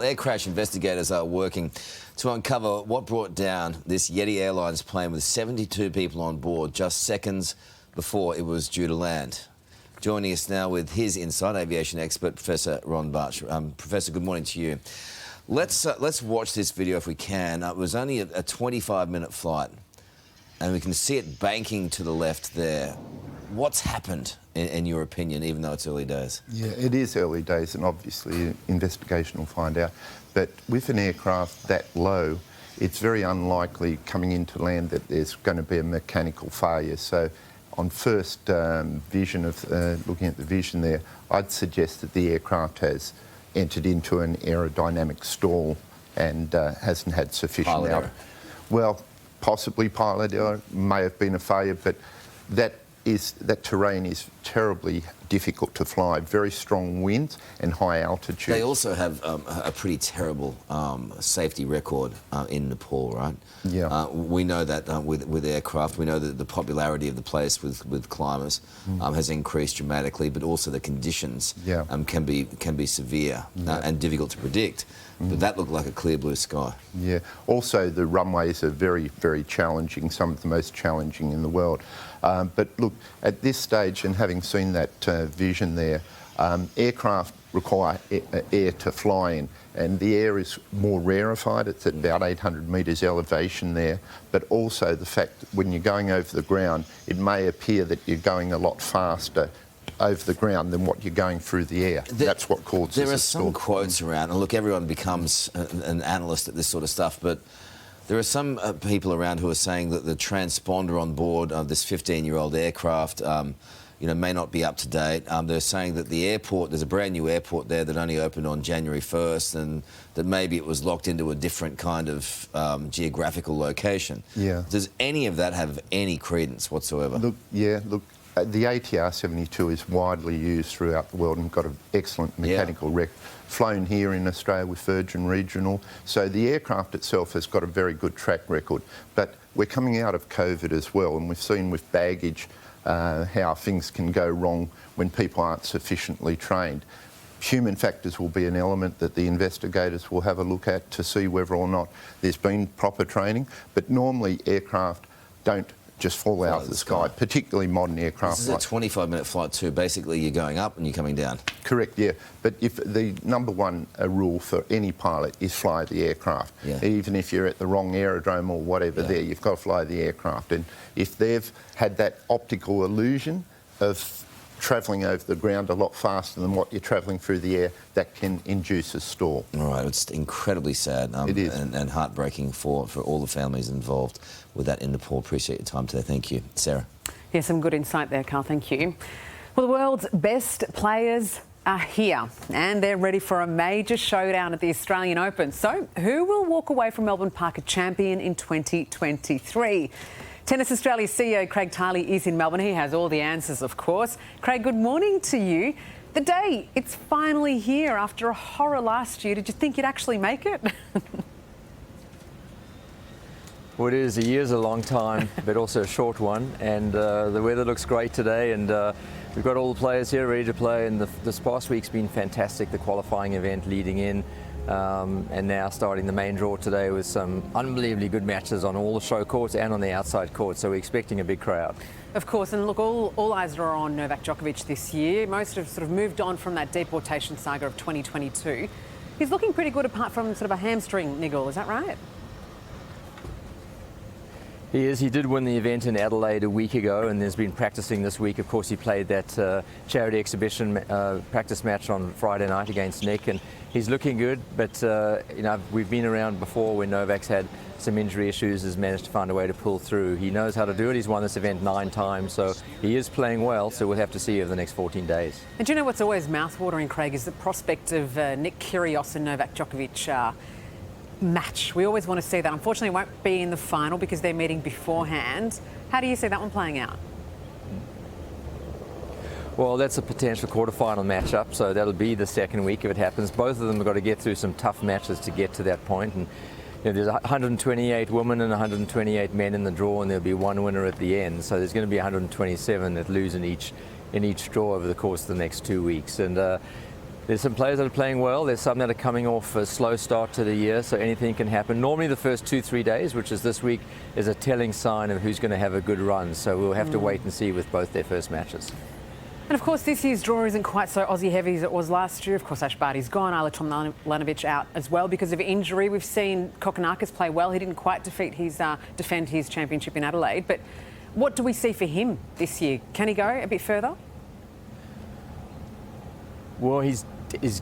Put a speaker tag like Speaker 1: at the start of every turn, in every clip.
Speaker 1: Air crash investigators are working to uncover what brought down this Yeti Airlines plane with 72 people on board just seconds before it was due to land. Joining us now with his insight, aviation expert, Professor Ron Bartsch. Professor, good morning to you. Let's watch this video if we can. It was only a 25-minute flight, and we can see it banking to the left there. What's happened, in your opinion, even though it's early days?
Speaker 2: Yeah, it is early days, and obviously investigation will find out. But with an aircraft that low, it's very unlikely coming into land that there's going to be a mechanical failure. So on first vision of looking at the vision there, I'd suggest that the aircraft has entered into an aerodynamic stall and hasn't had sufficient
Speaker 1: Pilot error.
Speaker 2: Well, possibly pilot error, may have been a failure, but that terrain is terribly difficult to fly. Very strong winds and high altitude.
Speaker 1: They also have a pretty terrible safety record in Nepal, right?
Speaker 2: Yeah.
Speaker 1: We know that with aircraft, we know that the popularity of the place with climbers has increased dramatically, but also the conditions can be severe and difficult to predict. But that looked like a clear blue sky. Yeah.
Speaker 2: Also, the runways are very, very challenging, some of the most challenging in the world. But look, at this stage, and having seen that vision there, aircraft require air to fly in, and the air is more rarefied. It's at about 800 metres elevation there, but also the fact that when you're going over the ground, it may appear that you're going a lot faster over the ground than what you're going through the air. That's what causes
Speaker 1: There are some quotes around, and look, everyone becomes an analyst at this sort of stuff, but there are some people around who are saying that the transponder on board of this 15-year-old aircraft may not be up to date. They're saying that the airport, there's a brand new airport there that only opened on January 1st, and that maybe it was locked into a different kind of geographical location.
Speaker 2: Yeah.
Speaker 1: Does any of that have any credence whatsoever?
Speaker 2: Look, the ATR 72 is widely used throughout the world and got an excellent mechanical record. Flown here in Australia with Virgin Regional. So the aircraft itself has got a very good track record. But we're coming out of COVID as well, and we've seen with baggage how things can go wrong when people aren't sufficiently trained. Human factors will be an element that the investigators will have a look at to see whether or not there's been proper training. But normally aircraft don't just fall out of the sky, particularly modern aircraft.
Speaker 1: This is a 25-minute flight too. Basically, you're going up and you're coming down.
Speaker 2: Correct, yeah. But if the number one rule for any pilot is fly the aircraft. Yeah. Even if you're at the wrong aerodrome or whatever there, you've got to fly the aircraft. And if they've had that optical illusion of travelling over the ground a lot faster than what you're travelling through the air, that can induce a stall.
Speaker 1: All right, it's incredibly sad
Speaker 2: it is.
Speaker 1: And heartbreaking for all the families involved with that in Nepal. Appreciate your time today. Thank you. Sarah.
Speaker 3: Yeah, some good insight there, Carl. Thank you. Well, the world's best players are here and they're ready for a major showdown at the Australian Open. So who will walk away from Melbourne Park a champion in 2023? Tennis Australia CEO Craig Tiley is in Melbourne. He has all the answers, of course. Craig, good morning to you. The day, it's finally here after a horror last year. Did you think you'd actually make it?
Speaker 4: Well, it is. A year's a long time, but also a short one. And the weather looks great today. And we've got all the players here ready to play. And this past week's been fantastic. The qualifying event leading in. And now starting the main draw today with some unbelievably good matches on all the show courts and on the outside courts. So we're expecting a big crowd.
Speaker 3: Of course, and look, all eyes are on Novak Djokovic this year. Most have sort of moved on from that deportation saga of 2022. He's looking pretty good apart from sort of a hamstring niggle, is that right?
Speaker 4: He is. He did win the event in Adelaide a week ago and has been practicing this week. Of course, he played that charity exhibition practice match on Friday night against Nick, and he's looking good. But, we've been around before when Novak's had some injury issues, has managed to find a way to pull through. He knows how to do it. He's won this event 9 times, so he is playing well, so we'll have to see over the next 14 days.
Speaker 3: And do you know what's always mouthwatering, Craig, is the prospect of Nick Kyrgios and Novak Djokovic match. We always want to see that. Unfortunately, it won't be in the final because they're meeting beforehand. How do you see that one playing out?
Speaker 4: Well, that's a potential quarterfinal matchup, so that'll be the second week if it happens. Both of them have got to get through some tough matches to get to that point. And there's 128 women and 128 men in the draw, and there'll be one winner at the end. So there's going to be 127 that lose in each draw over the course of the next 2 weeks. And There's some players that are playing well. There's some that are coming off a slow start to the year, so anything can happen. Normally the first 2-3 days, which is this week, is a telling sign of who's going to have a good run. So we'll have to wait and see with both their first matches.
Speaker 3: And of course, this year's draw isn't quite so Aussie heavy as it was last year. Of course, Ash Barty's gone, Isla Tomljanovic out as well because of injury. We've seen Kokonakis play well. He didn't quite defend his championship in Adelaide. But what do we see for him this year? Can he go a bit further?
Speaker 4: Well, his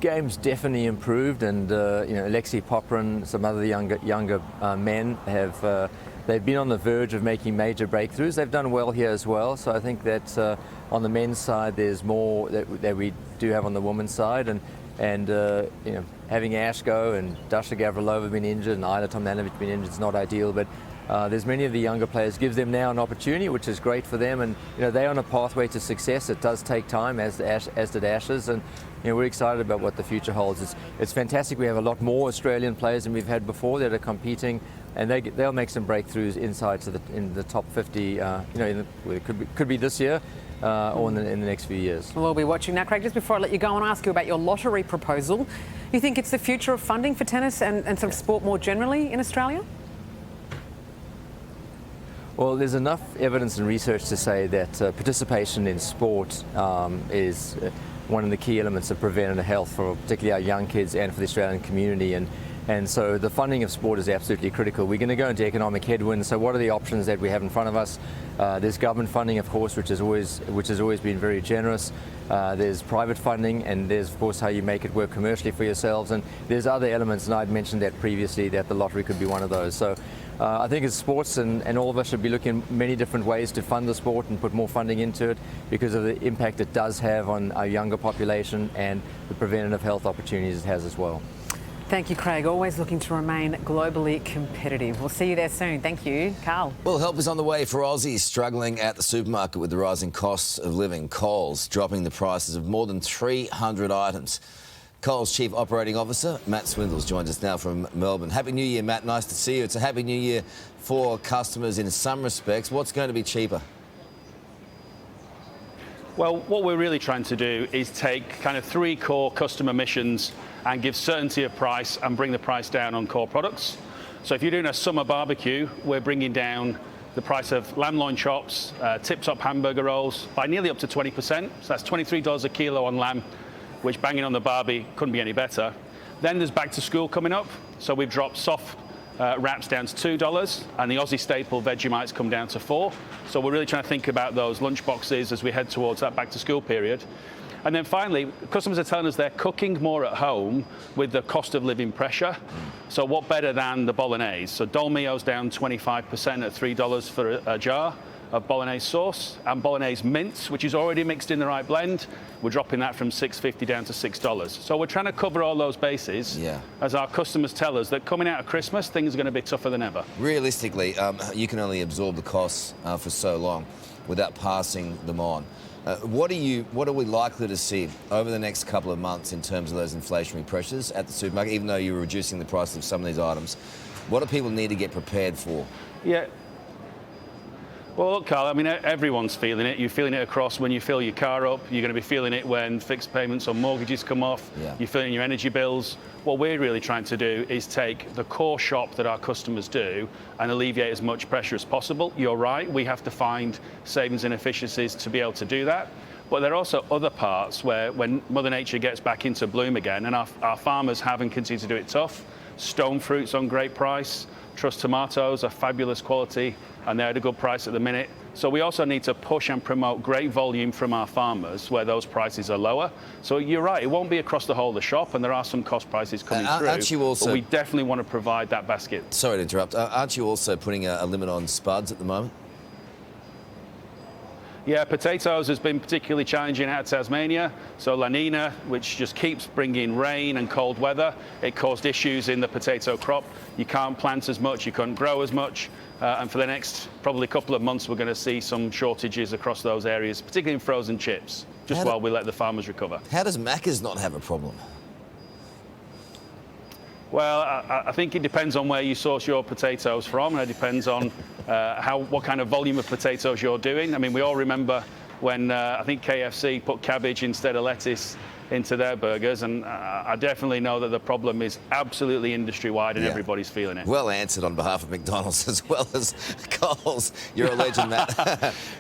Speaker 4: game's definitely improved, and Alexei Poprin, some other younger men have. They've been on the verge of making major breakthroughs. They've done well here as well. So I think that on the men's side, there's more that we do have on the women's side, and having Ash go and Dasha Gavrilova been injured and Isla Tomljanovic been injured is not ideal. But there's many of the younger players, gives them now an opportunity, which is great for them. And they're on a pathway to success. It does take time, as did Ash's, and we're excited about what the future holds. It's fantastic. We have a lot more Australian players than we've had before that are competing, and they'll make some breakthroughs inside in the top 50. It could be this year or in the next few years.
Speaker 3: We'll be watching now, Craig. Just before I let you go, I want to ask you about your lottery proposal. You think it's the future of funding for tennis and sort of sport more generally in Australia?
Speaker 4: Well, there's enough evidence and research to say that participation in sport is one of the key elements of preventative health for particularly our young kids and for the Australian community. And so the funding of sport is absolutely critical. We're going to go into economic headwinds. So what are the options that we have in front of us? There's government funding, of course, which has always been very generous. There's private funding, and there's, of course, how you make it work commercially for yourselves. And there's other elements, and I'd mentioned that previously, that the lottery could be one of those. So I think it's sports, and all of us should be looking at many different ways to fund the sport and put more funding into it because of the impact it does have on our younger population and the preventative health opportunities it has as well.
Speaker 3: Thank you, Craig. Always looking to remain globally competitive. We'll see you there soon. Thank you, Carl.
Speaker 1: Well, help is on the way for Aussies struggling at the supermarket with the rising costs of living. Coles dropping the prices of more than 300 items. Coles Chief Operating Officer Matt Swindles joins us now from Melbourne. Happy New Year, Matt. Nice to see you. It's a happy New Year for customers in some respects. What's going to be cheaper?
Speaker 5: Well, what we're really trying to do is take kind of 3 core customer missions and give certainty of price and bring the price down on core products. So if you're doing a summer barbecue, we're bringing down the price of lamb loin chops, tip-top hamburger rolls by nearly up to 20%. So that's $23 a kilo on lamb, which banging on the barbie couldn't be any better. Then there's back to school coming up. So we've dropped soft wraps down to $2, and the Aussie staple Vegemites come down to $4. So we're really trying to think about those lunch boxes as we head towards that back to school period. And then finally, customers are telling us they're cooking more at home with the cost of living pressure. So what better than the bolognese? So Dolmio's down 25% at $3 for a jar of bolognese sauce, and bolognese mince, which is already mixed in the right blend. We're dropping that from $6.50 down to $6. So we're trying to cover all those bases as our customers tell us that coming out of Christmas, things are going to be tougher than ever.
Speaker 1: Realistically, you can only absorb the costs for so long without passing them on. What are we likely to see over the next couple of months in terms of those inflationary pressures at the supermarket, even though you're reducing the price of some of these items? What do people need to get prepared for?
Speaker 5: Yeah. Well, look, Carl, I mean, everyone's feeling it. You're feeling it across when you fill your car up. You're going to be feeling it when fixed payments on mortgages come off.
Speaker 1: Yeah.
Speaker 5: You're feeling your energy bills. What we're really trying to do is take the core shop that our customers do and alleviate as much pressure as possible. You're right, we have to find savings and efficiencies to be able to do that. But there are also other parts where when Mother Nature gets back into bloom again, and our farmers have and continue to do it tough, stone fruit's on great price, Trust tomatoes are fabulous quality and they're at a good price at the minute. So we also need to push and promote great volume from our farmers where those prices are lower. So you're right, it won't be across the whole of the shop, and there are some cost prices coming through.
Speaker 1: Aren't you also,
Speaker 5: but we definitely want to provide that basket.
Speaker 1: Sorry to interrupt. Aren't you also putting a limit on spuds at the moment?
Speaker 5: Yeah, potatoes has been particularly challenging out of Tasmania. So La Nina, which just keeps bringing rain and cold weather, it caused issues in the potato crop. You can't plant as much, you couldn't grow as much. And for the next probably couple of months, we're going to see some shortages across those areas, particularly in frozen chips, just while we let the farmers recover.
Speaker 1: How does Macca's not have a problem?
Speaker 5: Well, I think it depends on where you source your potatoes from, and it depends on what kind of volume of potatoes you're doing. I mean, we all remember when I think KFC put cabbage instead of lettuce into their burgers, and I definitely know that the problem is absolutely industry-wide and everybody's feeling it.
Speaker 1: Well answered on behalf of McDonald's as well as Coles. You're a legend, Matt.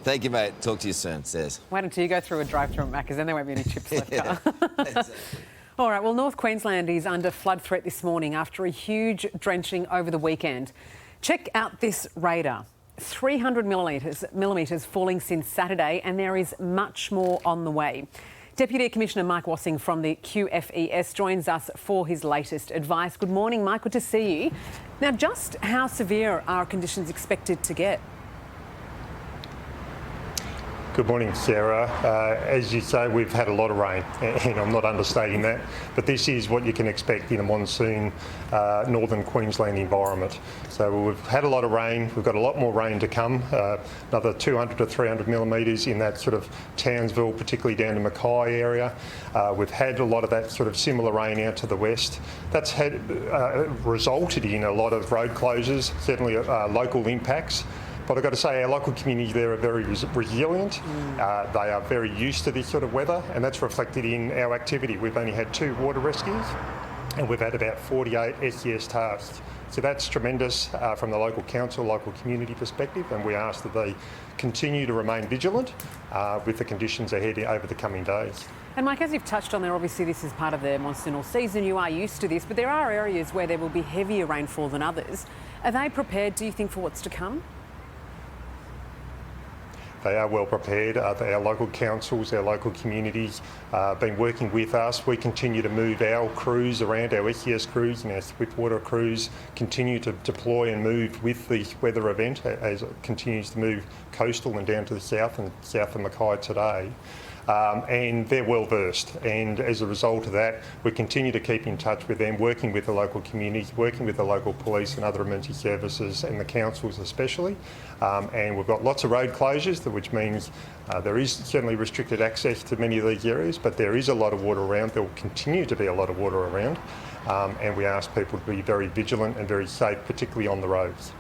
Speaker 1: Thank you, mate. Talk to you soon, says.
Speaker 3: Wait until you go through a drive-through at Macca's, then there won't be any chips left.
Speaker 1: Yeah, exactly.
Speaker 3: All right, well, North Queensland is under flood threat this morning after a huge drenching over the weekend. Check out this radar. 300 millimetres falling since Saturday, and there is much more on the way. Deputy Commissioner Mike Wassing from the QFES joins us for his latest advice. Good morning, Mike. Good to see you. Now, just how severe are conditions expected to get?
Speaker 6: Good morning, Sarah. As you say, we've had a lot of rain, and I'm not understating that, but this is what you can expect in a monsoon northern Queensland environment. So we've had a lot of rain, we've got a lot more rain to come, another 200 to 300 millimetres in that sort of Townsville, particularly down to Mackay area. We've had a lot of that sort of similar rain out to the west. That's had resulted in a lot of road closures, certainly local impacts. But I've got to say, our local community there are very resilient. They are very used to this sort of weather, and that's reflected in our activity. We've only had 2 water rescues, and we've had about 48 SES tasks. So that's tremendous from the local council, local community perspective, and we ask that they continue to remain vigilant with the conditions ahead over the coming days.
Speaker 3: And Mike, as you've touched on there, obviously this is part of the monsoonal season. You are used to this, but there are areas where there will be heavier rainfall than others. Are they prepared, do you think, for what's to come?
Speaker 6: They are well prepared. Our local councils, our local communities have been working with us. We continue to move our crews around, our SES crews and our Swiftwater crews continue to deploy and move with the weather event as it continues to move coastal and down to the south and south of Mackay today. And they're well versed, and as a result of that we continue to keep in touch with them, working with the local communities, working with the local police and other emergency services and the councils especially, and we've got lots of road closures, which means there is certainly restricted access to many of these areas, but there is a lot of water around. There will continue to be a lot of water around, and we ask people to be very vigilant and very safe, particularly on the roads.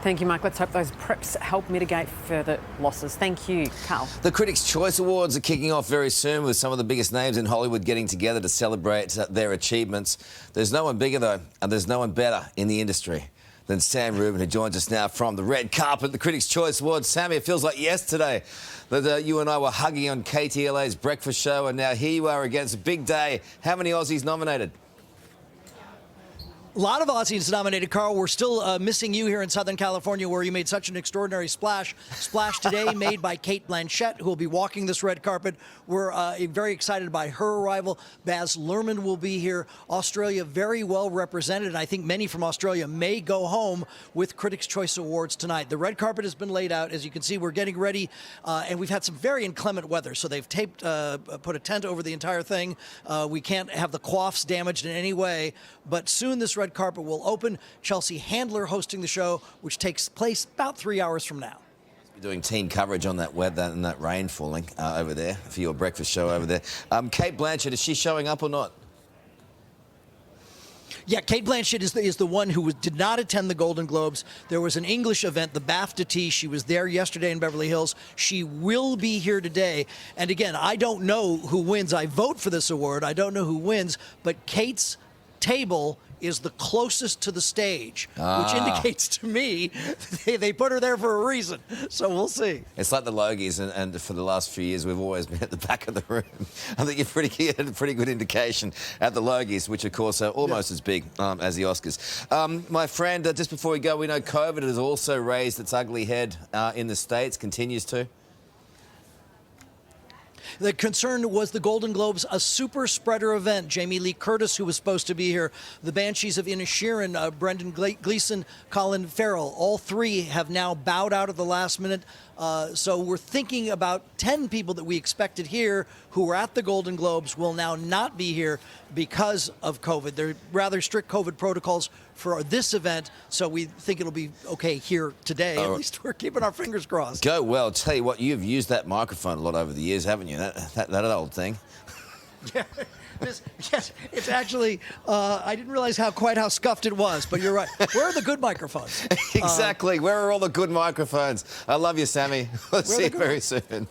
Speaker 3: Thank you, Mike. Let's hope those preps help mitigate further losses. Thank you, Carl.
Speaker 1: The Critics' Choice Awards are kicking off very soon, with some of the biggest names in Hollywood getting together to celebrate their achievements. There's no one bigger, though, and there's no one better in the industry than Sam Rubin, who joins us now from the red carpet, the Critics' Choice Awards. Sammy, it feels like yesterday that you and I were hugging on KTLA's breakfast show, and now here you are again. It's a big day. How many Aussies nominated?
Speaker 7: A lot of Aussies nominated, Carl. We're still missing you here in Southern California, where you made such an extraordinary splash. Splash today made by Cate Blanchett, who will be walking this red carpet. We're very excited by her arrival. Baz Luhrmann will be here. Australia very well represented, and I think many from Australia may go home with Critics' Choice Awards tonight. The red carpet has been laid out. As you can see, we're getting ready, and we've had some very inclement weather, so they've put a tent over the entire thing. We can't have the coifs damaged in any way, but soon this red carpet will open. Chelsea Handler hosting the show, which takes place about 3 hours from now.
Speaker 1: You're doing team coverage on that weather and that rain falling over there for your breakfast show over there. Cate Blanchett, is she showing up or not?
Speaker 7: Yeah, Cate Blanchett is the one who did not attend the Golden Globes. There was an English event, the BAFTA Tea. She was there yesterday in Beverly Hills. She will be here today. And again, I don't know who wins. I vote for this award. I don't know who wins, but Kate's table is the closest to the stage, which indicates to me they put her there for a reason. So we'll see.
Speaker 1: It's like the Logies, and for the last few years we've always been at the back of the room. I think you had a pretty good indication at the Logies, which of course are almost as big as the Oscars. My friend, just before we go, we know COVID has also raised its ugly head in the States, continues to.
Speaker 7: The concern was the Golden Globes, a super spreader event. Jamie Lee Curtis, who was supposed to be here, the Banshees of Inisherin, Brendan Gleeson, Colin Farrell, all three have now bowed out at the last minute. So we're thinking about 10 people that we expected here who were at the Golden Globes will now not be here because of COVID. They're rather strict COVID protocols for this event, so we think it'll be okay here today. At least we're keeping our fingers crossed.
Speaker 1: Go well. Tell you what, you've used that microphone a lot over the years, haven't you? That old thing.
Speaker 7: Yeah. Yes, it's actually, I didn't realize quite how scuffed it was, but you're right. Where are the good microphones?
Speaker 1: Exactly. Where are all the good microphones? I love you, Sammy. We'll see you very soon.